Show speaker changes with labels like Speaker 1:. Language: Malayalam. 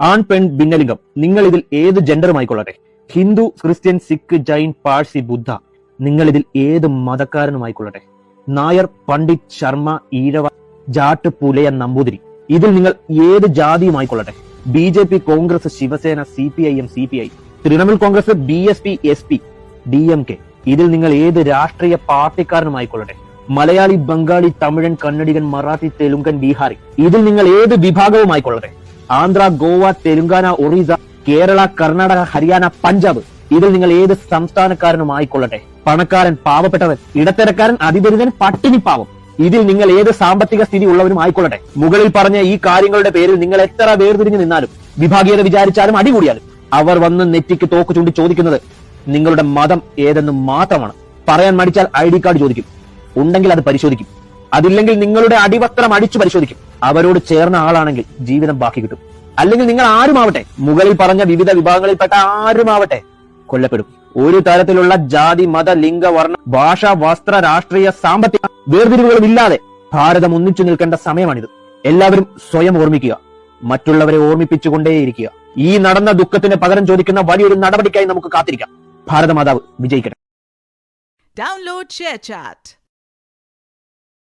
Speaker 1: ആൺ പെൺ ഭിന്നലിംഗം, നിങ്ങൾ ഇതിൽ ഏത് ജെൻഡറുമായിക്കൊള്ളട്ടെ, ഹിന്ദു, ക്രിസ്ത്യൻ, സിഖ്, ജൈൻ, പാഴ്സി, ബുദ്ധ, നിങ്ങൾ ഇതിൽ ഏത് മതക്കാരനുമായിക്കൊള്ളട്ടെ, നായർ, പണ്ഡിറ്റ്, ശർമ്മ, ഈഴവ, ജാട്ട്, പുലയ, നമ്പൂതിരി, ഇതിൽ നിങ്ങൾ ഏത് ജാതിയുമായിക്കൊള്ളട്ടെ, BJP, Congress, Shiv Sena, CPIM, CPI, Trinamool Congress, BSP, SP, DMK, ഇതിൽ നിങ്ങൾ ഏത് രാഷ്ട്രീയ പാർട്ടിക്കാരനുമായിക്കൊള്ളട്ടെ, മലയാളി, ബംഗാളി, തമിഴൻ, കന്നഡികൻ, മറാഠി, തെലുങ്കൻ, ബീഹാറി, ഇതിൽ നിങ്ങൾ ഏത് വിഭാഗവുമായിക്കൊള്ളട്ടെ, ആന്ധ്ര, ഗോവ, തെലുങ്കാന, ഒറീസ, കേരള, കർണാടക, ഹരിയാന, പഞ്ചാബ്, ഇതിൽ നിങ്ങൾ ഏത് സംസ്ഥാനക്കാരനുമായിക്കൊള്ളട്ടെ, പണക്കാരൻ, പാവപ്പെട്ടവൻ, ഇടത്തരക്കാരൻ, അതിദരിദ്രൻ, പട്ടിണി പാവം, ഇതിൽ നിങ്ങൾ ഏത് സാമ്പത്തിക സ്ഥിതി ഉള്ളവരും ആയിക്കൊള്ളട്ടെ, മുകളിൽ പറഞ്ഞ ഈ കാര്യങ്ങളുടെ പേരിൽ നിങ്ങൾ എത്ര വേർതിരിഞ്ഞു നിന്നാലും, വിഭാഗീയത വിചാരിച്ചാലും, അടികൂടിയാലും, അവർ വന്ന് നെറ്റിക്ക് തോക്ക് ചൂണ്ടി ചോദിക്കുന്നത് നിങ്ങളുടെ മതം ഏതെന്ന് മാത്രമാണ്. പറയാൻ മടിച്ചാൽ ID കാർഡ് ചോദിക്കും, ഉണ്ടെങ്കിൽ അത് പരിശോധിക്കും, അതില്ലെങ്കിൽ നിങ്ങളുടെ അടിവസ്ത്രം അടിച്ചു പരിശോധിക്കും. അവരോട് ചേർന്ന ആളാണെങ്കിൽ ജീവിതം ബാക്കി കിട്ടും. അല്ലെങ്കിൽ നിങ്ങൾ ആരുമാവട്ടെ, മുകളിൽ പറഞ്ഞ വിവിധ വിഭാഗങ്ങളിൽപ്പെട്ട ആരുമാവട്ടെ, കൊല്ലപ്പെടും. ഒരു തരത്തിലുള്ള ജാതി, മത, ലിംഗ, വർണ്ണ, ഭാഷ, വസ്ത്ര, രാഷ്ട്രീയ, സാമ്പത്തിക വേർതിരിവുകളും ഇല്ലാതെ ഭാരതം ഒന്നിച്ചു നിൽക്കേണ്ട സമയമാണിത്. എല്ലാവരും സ്വയം ഓർമ്മിക്കുക, മറ്റുള്ളവരെ ഓർമ്മിപ്പിച്ചുകൊണ്ടേയിരിക്കുക. ഈ നടന്ന ദുഃഖത്തിന് പകരം ചോദിക്കുന്ന വലിയൊരു നടപടിക്കായി നമുക്ക് കാത്തിരിക്കാം. ഭാരതമാതാവ് വിജയിക്കട്ടെ.
Speaker 2: Download ShareChat.